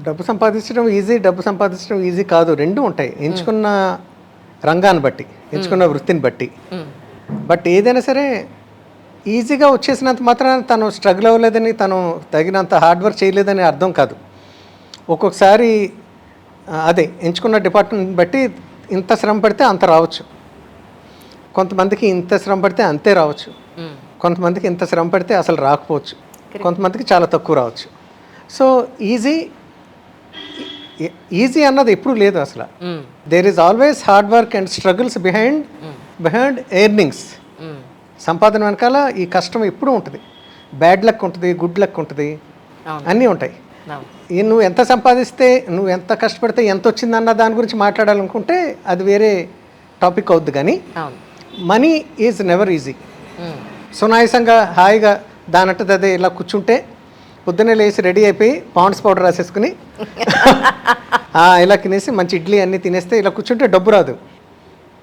డబ్బు సంపాదించడం ఈజీ కాదు, రెండు ఉంటాయి. ఎంచుకున్న రంగాన్ని బట్టి, ఎంచుకున్న వృత్తిని బట్టి. బట్ ఏదైనా సరే ఈజీగా వచ్చేసినంత మాత్రాన తను స్ట్రగుల్ అవ్వలేదని, తను తగినంత హార్డ్ వర్క్ చేయలేదని అర్థం కాదు. ఒక్కొక్కసారి అదే ఎంచుకున్న డిపార్ట్మెంట్ బట్టి ఇంత శ్రమ పడితే అంత రావచ్చు, కొంతమందికి ఇంత శ్రమ పడితే అంతే రావచ్చు, కొంతమందికి ఇంత శ్రమ పడితే అసలు రాకపోవచ్చు, కొంతమందికి చాలా తక్కువ రావచ్చు. సో ఈజీ అన్నది ఎప్పుడూ లేదు అసలు. There is always hard work and struggles behind earnings. సంపాదన వెనకాల ఈ కష్టం ఎప్పుడూ ఉంటుంది. బ్యాడ్ లక్ ఉంటుంది, గుడ్ లక్ ఉంటుంది, అన్నీ ఉంటాయి. నువ్వు ఎంత సంపాదిస్తే, నువ్వు ఎంత కష్టపడితే ఎంత వచ్చిందన్న దాని గురించి మాట్లాడాలనుకుంటే అది వేరే టాపిక్ అవుద్ది. కానీ మనీ ఈజ్ నెవర్ ఈజీ. సునాయాసంగా హాయిగా దానంటది అదే ఇలా కూర్చుంటే, పొద్దున్నే లేచి రెడీ అయిపోయి పాండ్స్ పౌడర్ రాసేసుకుని ఇలా తినేసి మంచి ఇడ్లీ అన్నీ తినేస్తే ఇలా కూర్చుంటే డబ్బు రాదు.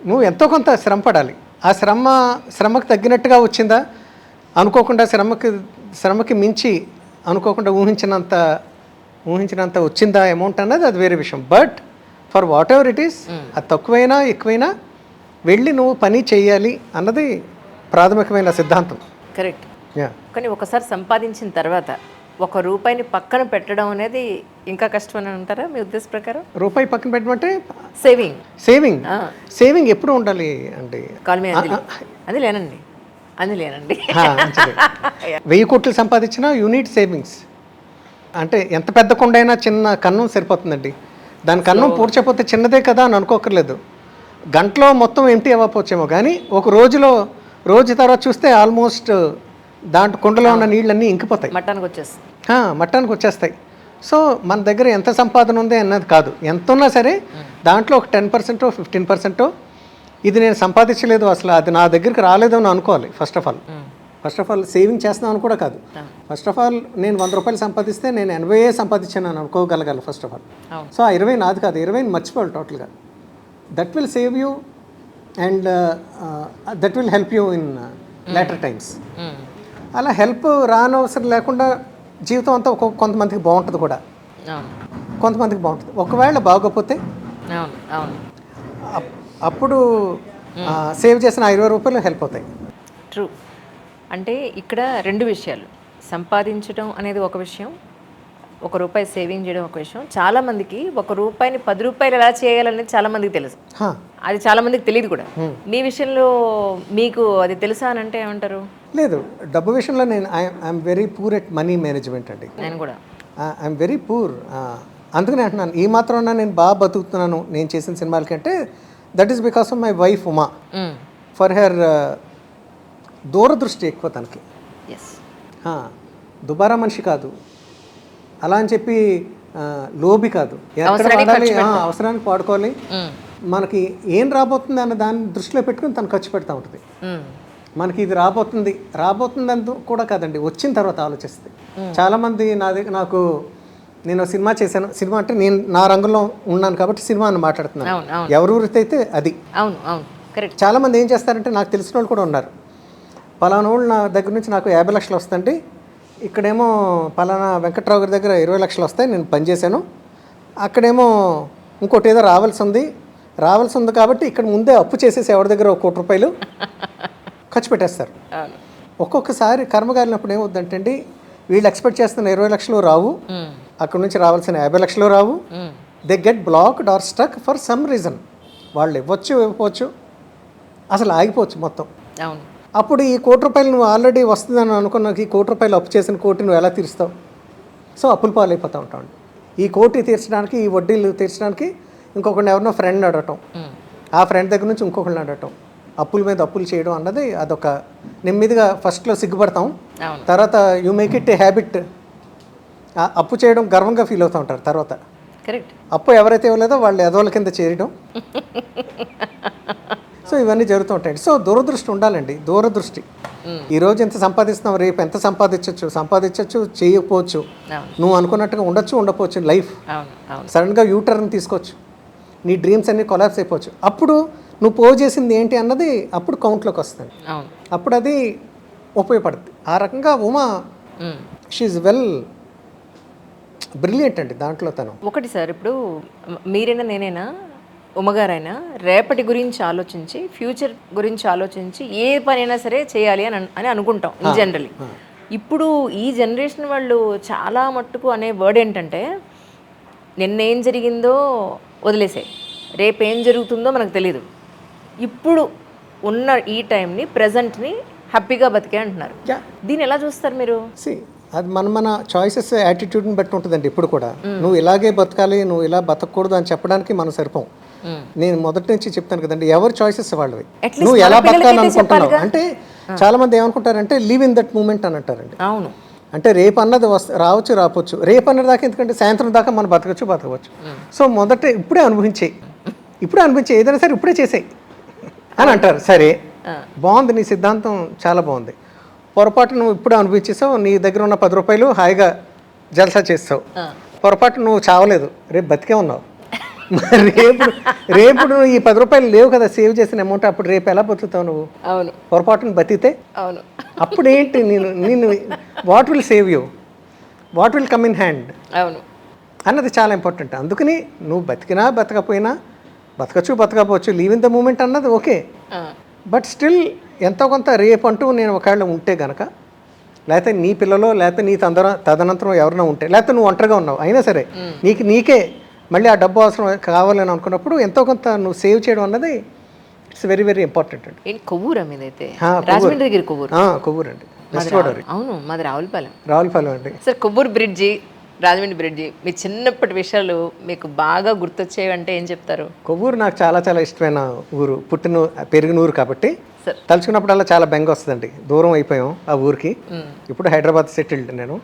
నువ్వు ఎంతో కొంత శ్రమ పడాలి. ఆ శ్రమకు తగ్గినట్టుగా వచ్చిందా, అనుకోకుండా శ్రమకి మించి అనుకోకుండా ఊహించినంత వచ్చిందా అమౌంట్ అన్నది అది వేరే విషయం. But for what ever it is, అది తక్కువైనా ఎక్కువైనా వెళ్ళి నువ్వు పని చేయాలి అన్నది ప్రాథమికమైన సిద్ధాంతం. కరెక్ట్. కానీ ఒకసారి సంపాదించిన తర్వాత ఒక రూపాయిని పక్కన పెట్టడం అనేది ఇంకా కష్టం అని అంటారా మీ ఉద్దేశ ప్రకారం? రూపాయి పక్కన పెట్టమంటే సేవింగ్ ఎప్పుడు ఉండాలి అండి. అది లేనండి 1000 కోట్లు సంపాదించినా యూనిట్ సేవింగ్స్. అంటే ఎంత పెద్ద కొండైనా చిన్న కన్నం సరిపోతుందండి. దాని కన్నం పూడ్చకపోతే చిన్నదే కదా అని అనుకోకర్లేదు. గంటలో మొత్తం ఎంటీ అవ్వకపోవచ్చేమో, కానీ ఒక రోజు తర్వాత చూస్తే ఆల్మోస్ట్ దాంట్లో కుండలో ఉన్న నీళ్ళన్నీ ఇంకిపోతాయి, మట్టానికి వచ్చేస్తాయి. సో మన దగ్గర ఎంత సంపాదన ఉంది అన్నది కాదు, ఎంత ఉన్నా సరే దాంట్లో ఒక 10% 15% ఇది నేను సంపాదించలేదు, అసలు అది నా దగ్గరికి రాలేదు అని అనుకోవాలి. ఫస్ట్ ఆఫ్ ఆల్ సేవింగ్ చేస్తున్నాను కూడా కాదు. ఫస్ట్ ఆఫ్ ఆల్ నేను 100 రూపాయలు సంపాదిస్తే నేను 80 సంపాదించాను అని అనుకోగలగాలి ఫస్ట్ ఆఫ్ ఆల్. సో ఆ 20 నాది కాదు, 20 మర్చిపోవాలి టోటల్గా. That will save you and that will help you in later times. అలా హెల్ప్ రానవసరం లేకుండా జీవితం అంతా కొంతమందికి బాగుంటుంది కూడా, కొంతమందికి బాగుంటుంది. ఒకవేళ బాగోకపోతే అప్పుడు సేవ్ చేసిన 20 రూపాయలు హెల్ప్ అవుతాయి. ట్రూ. అంటే ఇక్కడ 2 విషయాలు, సంపాదించడం అనేది ఒక విషయం, 1 రూపాయి సేవింగ్ చేయడం ఒక విషయం. చాలామందికి 1 రూపాయిని 10 రూపాయలు ఎలా చేయాలనేది చాలామందికి తెలుసు, అది చాలామందికి తెలియదు కూడా. మీ విషయంలో మీకు అది తెలుసా అని అంటే ఏమంటారు? లేదు, డబ్బు విషయంలో నేను I'm very poor at money management అండి. నేను కూడా ఐఎమ్ వెరీ పూర్. అందుకనే అంటున్నాను, ఈ మాత్రం నేను బాగా బతుకుతున్నాను నేను చేసిన సినిమాలకి అంటే that is because of my wife Uma. For her దూరదృష్టి ఎక్కువ తనకి. దుబారా మనిషి కాదు, అలా అని చెప్పి లోబి కాదు. ఎక్కడ వాడాలి, అవసరానికి వాడుకోవాలి, మనకి ఏం రాబోతుంది అన్న దాన్ని దృష్టిలో పెట్టుకుని తను ఖర్చు పెడతా ఉంటుంది. మనకి ఇది రాబోతుంది అని కూడా కాదండి, వచ్చిన తర్వాత ఆలోచిస్తుంది. చాలామంది నాకు నేను సినిమా చేశాను, సినిమా అంటే నేను నా రంగంలో ఉన్నాను కాబట్టి సినిమా అని మాట్లాడుతున్నాను. ఎవరి వృత్తి అయితే అది. చాలామంది ఏం చేస్తారంటే, నాకు తెలిసిన వాళ్ళు కూడా ఉన్నారు, పలానా వాళ్ళు నా దగ్గర నుంచి నాకు 50 లక్షలు వస్తుంది, ఇక్కడేమో పలానా వెంకట్రావు గారి దగ్గర 20 లక్షలు వస్తాయి, నేను పనిచేశాను, అక్కడేమో ఇంకోటి ఏదో రావాల్సి ఉంది కాబట్టి ఇక్కడ ముందే అప్పు చేసేసి ఎవరి దగ్గర 1 కోటి రూపాయలు ఖర్చు పెట్టేస్తారు. ఒక్కొక్కసారి కర్మగాలినప్పుడు ఏమవుద్దంటే అండి, వీళ్ళు ఎక్స్పెక్ట్ చేస్తున్న 20 లక్షలు రావు, అక్కడ నుంచి రావాల్సిన 50 లక్షలు రావు. They get blocked or stuck for some reason. వాళ్ళు ఇవ్వచ్చు, అసలు ఆగిపోవచ్చు మొత్తం. అప్పుడు ఈ 1 కోటి రూపాయలు నువ్వు ఆల్రెడీ వస్తుందని అనుకున్న ఈ 1 కోటి రూపాయలు అప్పు చేసిన కోటి నువ్వు ఎలా తీరుస్తావు? సో అప్పుల పాలైపోతూ ఉంటావు. ఈ కోటి తీర్చడానికి, ఈ వడ్డీలు తీర్చడానికి ఇంకొకరిని ఎవరినో ఫ్రెండ్ అడగటం, ఆ ఫ్రెండ్ దగ్గర నుంచి ఇంకొకరిని అడగటం, అప్పుల మీద అప్పులు చేయడం అన్నది అదొక నెమ్మదిగా ఫస్ట్లో సిగ్గుపడతాం, తర్వాత you make it a habit. అప్పు చేయడం గర్వంగా ఫీల్ అవుతూ ఉంటారు. తర్వాత అప్పు ఎవరైతే ఇవ్వలేదో వాళ్ళు ఎదవల కింద చేరడం. సో ఇవన్నీ జరుగుతూ ఉంటాయి. సో దూరదృష్టి ఉండాలండి, దూరదృష్టి. ఈరోజు ఎంత సంపాదిస్తున్నావు, రేపు ఎంత సంపాదించవచ్చు, చేయకపోవచ్చు, నువ్వు అనుకున్నట్టుగా ఉండకపోవచ్చు. లైఫ్ సడన్గా యూటర్న్ తీసుకోవచ్చు, నీ డ్రీమ్స్ అన్నీ కొలాప్స్ అయిపోవచ్చు. అప్పుడు నువ్వు పోజ్ చేసింది ఏంటి అన్నది అప్పుడు కౌంట్లోకి వస్తుంది, అప్పుడు అది ఉపయోగపడుతుంది. ఆ రకంగా ఉమా షీఈ్ వెల్ బ్రిలియంట్ అండి దాంట్లో తను. ఒకటి సార్, ఇప్పుడు మీరైనా నేనైనా ఉమ్మగారైనా రేపటి గురించి ఆలోచించి ఫ్యూచర్ గురించి ఆలోచించి ఏ పనైనా సరే చేయాలి అని అనుకుంటాం ఇన్ జనరలీ. ఇప్పుడు ఈ జనరేషన్ వాళ్ళు చాలా మట్టుకు అనే వర్డ్ ఏంటంటే నిన్నేం జరిగిందో వదిలేసే, రేపు ఏం జరుగుతుందో మనకు తెలీదు, ఇప్పుడు ఉన్న ఈ టైంని ప్రజెంట్ని హ్యాపీగా బతికే అంటున్నారు. దీన్ని ఎలా చూస్తారు మీరు? అది మన చాయిసెస్ యాటిట్యూడ్ని బట్టి ఉంటుందండి. ఇప్పుడు కూడా నువ్వు ఇలాగే బతకాలి, నువ్వు ఇలా బతకూడదు అని చెప్పడానికి మనం సరిపోం. నేను మొదటి నుంచి చెప్తాను కదండి, ఎవరి చాయిసెస్ వాళ్ళవి. నువ్వు ఎలా బతకాలనుకుంటున్నావు అంటే చాలా మంది ఏమనుకుంటారంటే లివ్ ఇన్ దట్ మూమెంట్ అని అంటారండి. అవును, అంటే రేపు అన్నది రావచ్చు రావచ్చు, రేపు అన్నది దాకా ఎందుకంటే సాయంత్రం దాకా మనం బతకవచ్చు. సో మొదట ఇప్పుడే అనుభవించేయి, ఏదైనా సరే ఇప్పుడే చేసేయి అని అంటారు. సరే, బాగుంది, నీ సిద్ధాంతం చాలా బాగుంది. పొరపాటు నువ్వు ఇప్పుడు అనుభవించేసావు, నీ దగ్గర ఉన్న 10 రూపాయలు హాయిగా జల్సా చేస్తావు. పొరపాటు నువ్వు చావలేదు, రేపు బతికే ఉన్నావు. రేపు నువ్వు ఈ 10 రూపాయలు లేవు కదా సేవ్ చేసిన అమౌంట్, అప్పుడు రేపు ఎలా బతుకుతావు నువ్వు? అవును, పొరపాటును బతికితే అవును, అప్పుడు ఏంటి నేను what will save you, what will come in hand అవును అన్నది చాలా ఇంపార్టెంట్. అందుకని నువ్వు బతికినా బతకపోయినా, బతకపోవచ్చు, లీవ్ ఇన్ ద మూమెంట్ అన్నది ఓకే. బట్ స్టిల్ ఎంతో కొంత రేపు అంటూ నేను ఒకవేళ ఉంటే గనక, లేకపోతే నీ పిల్లలో, లేకపోతే నీ తదనంతరం ఎవరైనా ఉంటే, లేకపోతే నువ్వు ఒంటరిగా ఉన్నావు అయినా సరే, నీకే మళ్ళీ ఆ డబ్బు అవసరం కావాలని అనుకున్నప్పుడు ఎంతో కొంత నువ్వు సేవ్ చేయడం అన్నది ఇట్స్ వెరీ వెరీ ఇంపార్టెంట్ అండి. కొవ్వూరు మీదైతే రాజమండ్రి దగ్గర కొవ్వూరు అండి, వెస్ట్ గోదావరి. అవును, మాది రావులపాలెం అండి. Sir, Kovvur bridge, Rajahmundry bridge, మీ చిన్నప్పటి విషయాలు మీకు బాగా గుర్తొచ్చేవి అంటే ఏం చెప్తారు? కొవ్వూరు నాకు చాలా చాలా ఇష్టమైన ఊరు, పెరిగిన ఊరు కాబట్టి తలుచుకున్నప్పుడల్లా చాలా బెంగ వస్తుందండి. దూరం అయిపోయాం ఆ ఊరికి. ఇప్పుడు హైదరాబాద్ సెటిల్డ్. నేను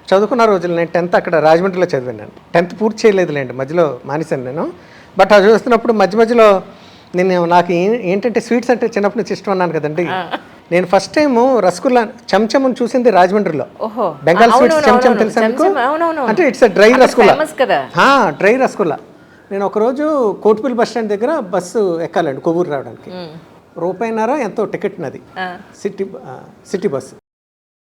చదువుకున్న రోజులు నేను 10th అక్కడ రాజమండ్రిలో చదివాను. నేను 10th పూర్తి చేయలేదులేండి, మధ్యలో మానేశాను నేను. బట్ అది చూస్తున్నప్పుడు మధ్యలో నాకు ఏంటంటే స్వీట్స్ అంటే చిన్నప్పటి నుంచి ఇష్టం అన్నాను కదండి. నేను ఫస్ట్ టైం రసగుల్లా చెంచం చూసింది రాజమండ్రిలో. బెంగాల్ స్వీట్స్ చెంచం తెలుసా మీకు? అంటే it's dry rasgulla, dry rasgulla. నేను ఒకరోజు కోటిపల్లి బస్ స్టాండ్ దగ్గర బస్సు ఎక్కాలండి కొవ్వూరు రావడానికి. ₹1.50 ఎంతో టికెట్ నది, సిటీ బస్సు.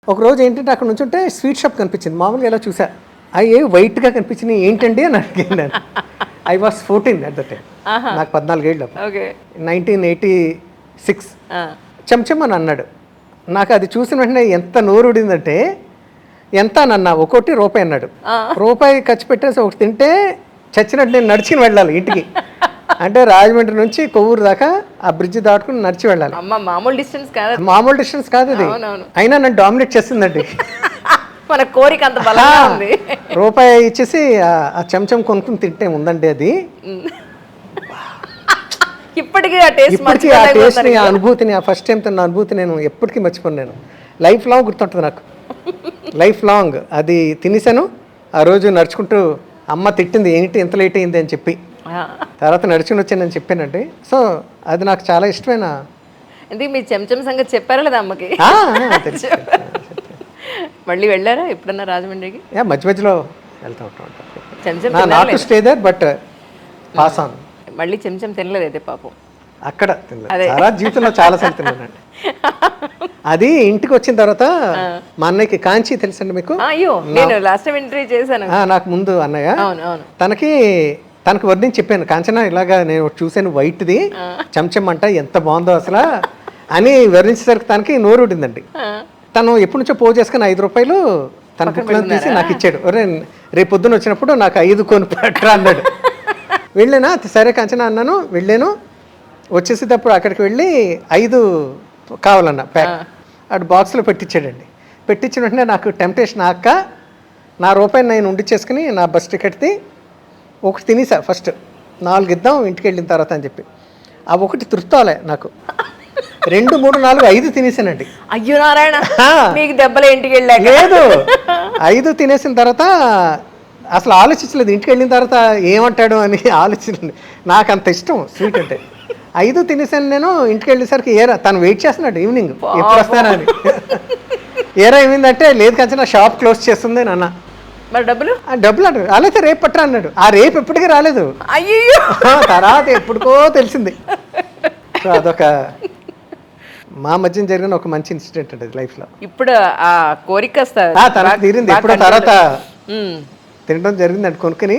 ఒకరోజు ఏంటంటే అక్కడ నుంచి ఉంటే స్వీట్ షాప్ కనిపించింది. మామూలుగా ఎలా చూసా, అవి వైట్గా కనిపించినాయి, ఏంటండి అని అడిగాను. I was 14 at the time, నాకు 14 ఏళ్ళు, 1986. చెంచం అని అన్నాడు. నాకు అది చూసిన వెంటనే ఎంత నోరుడిందంటే, ఎంత అని అన్నా, ఒకటి ₹1 అన్నాడు. ₹1 ఖర్చు పెట్టేసి ఒకటి తింటే చచ్చినట్టు నేను నడిచి వెళ్ళాలి ఇంటికి. అంటే రాజమండ్రి నుంచి కొవ్వూరు దాకా ఆ బ్రిడ్జ్ దాటుకుని నడిచి వెళ్ళాలి. మామూలు డిస్టెన్స్ కాదు అది. అయినా నన్ను డామినేట్ చేస్తుందండి. మన కోరిక అంత బలంగా ఉంది. ₹1 ఇచ్చేసి ఆ చెంచం కొనుక్కుని తింటే ఉందండి అది. ఇప్పటికీ ఆ టేస్ట్ని, ఆ అనుభూతిని, ఆ ఫస్ట్ టైం తిన్న అనుభూతి నేను ఎప్పటికీ మర్చిపోను. నేను లైఫ్ లాంగ్ గుర్తుంటుంది నాకు, లైఫ్ లాంగ్. అది తినేసాను. ఆ రోజు నడుచుకుంటూ అమ్మ తిట్టింది, ఏంటి ఎంత లేట్ అయింది అని చెప్పి. తర్వాత నడుచుకుని వచ్చానని చెప్పానండి. సో అది నాకు చాలా ఇష్టమైన. మీ చెంచం సంగతి చెప్పారా లేదా అమ్మకి? మళ్ళీ వెళ్ళారా ఎప్పుడన్నా రాజమండ్రికి? మధ్యలో వెళ్తూ ఉంటాం. Not to stay there but pass on. మళ్ళీ చెంచం తినలేదు అయితే పాపం అక్కడ తినలేదు. చాలా జీవితంలో చాలా సార్లు తిన్నానండి. అది ఇంటికి వచ్చిన తర్వాత మా అన్నయ్యకి, కాంచి తెలుసండి మీకు? అయ్యో, నేను లాస్ట్ టైం ఇంటర్వ్యూ చేశాను. నాకు ముందు అన్నయ్య, తనకు వర్ణించి చెప్పాను, కాంచనా ఇలాగా నేను చూసాను వైట్ది చెంచం అంట, ఎంత బాగుందో అసలు అని వర్ణించేసరికి తనకి నోరు ఉడిందండి. తను ఎప్పటి నుంచో పోగు చేసుకుని ₹5 తన బుక్లో తీసి నాకు ఇచ్చాడు. రేపు పొద్దున వచ్చినప్పుడు నాకు 5 కొని పట్టరా అన్నాడు. వెళ్ళానా, సరే కాంచనా అన్నాను. వెళ్ళాను, వచ్చేసేటప్పుడు అక్కడికి వెళ్ళి 5 కావాలన్నా ప్యాక్ అటు బాక్స్లో పెట్టించాడండి. పెట్టించిన వెంటనే నాకు టెంప్టేషన్ అక్క, నా ₹1 నేను ఉండిచ్చేసుకుని నా బస్ టికెట్ది ఒకటి తినేసా. ఫస్ట్ 4 ఇద్దాం ఇంటికి వెళ్ళిన తర్వాత అని చెప్పి, ఆ ఒకటి తృప్తాలే నాకు. 2, 3, 4, 5 తినేసానండి. అయ్యో నారాయణ, మీకు దెబ్బలు ఇంటికి వెళ్ళాక? లేదు, 5 తినేసిన తర్వాత అసలు ఆలోచించలేదు. ఇంటికి వెళ్ళిన తర్వాత ఏమంటాడు అని ఆలోచించలేదు. నాకు అంత ఇష్టం స్వీట్ అంటే. 5 తినేసాను నేను. ఇంటికి వెళ్ళేసరికి తను వెయిట్ చేస్తున్నాడు ఈవినింగ్, ఎప్పుడు వస్తానా అని. ఏమైందంటే, లేదు కంచనా షాప్ క్లోజ్ చేస్తుంది అని అన్న. మరి డబ్బులు అన్నాడు. అలాగే రేపు పట్టరా అన్నాడు. ఆ రేపు ఎప్పటికీ రాలేదు. అయ్యో, తర్వాత ఎప్పుడుకో తెలిసింది. సో అదొక మా మధ్య జరిగిన ఒక మంచి ఇన్సిడెంట్ అండి లైఫ్ లో. ఇప్పుడు ఆ కోరిక తీరింది. ఎప్పుడో తర్వాత తినడం జరిగింది అంటే కొనుక్కొని